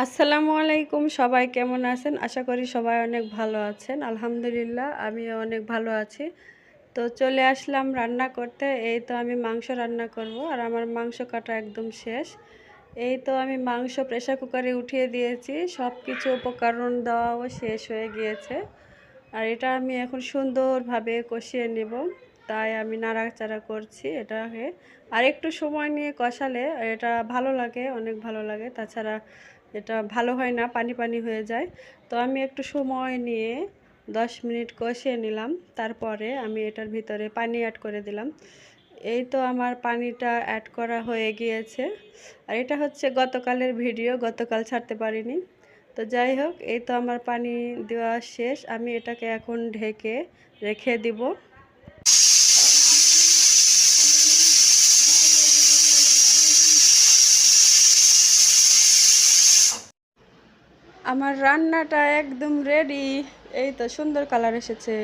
আসসালামু আলাইকুম, সবাই কেমন আছেন? আশা করি সবাই অনেক ভালো আছেন। আলহামদুলিল্লাহ আমিও অনেক ভালো আছি। তো চলে আসলাম রান্না করতে। এই তো আমি মাংস রান্না করব, আর আমার মাংস কাটা একদম শেষ। এই তো আমি মাংস প্রেসার কুকারে উঠিয়ে দিয়েছি, সব কিছু উপকরণ দেওয়াও শেষ হয়ে গিয়েছে। আর এটা আমি এখন সুন্দরভাবে কষিয়ে নেব, তাই আমি নাড়াচাড়া করছি এটাকে। আর একটু সময় নিয়ে কষালে এটা ভালো লাগে, অনেক ভালো লাগে। তাছাড়া এটা ভালো হয় না, পানি পানি হয়ে যায়। তো আমি একটু সময় নিয়ে 10 মিনিট কষিয়ে নিলাম, তারপরে আমি এটার ভিতরে পানি অ্যাড করে দিলাম। এই তো আমার পানিটা অ্যাড করা হয়ে গিয়েছে। আর এটা হচ্ছে গতকালের ভিডিও, গতকাল ছাড়তে পারিনি। তো যাই হোক, এই তো আমার পানি দেওয়া শেষ। আমি এটাকে এখন ঢেকে রেখে দিব। আমার রান্নাটা একদম রেডি। এই তো সুন্দর কালার এসেছে।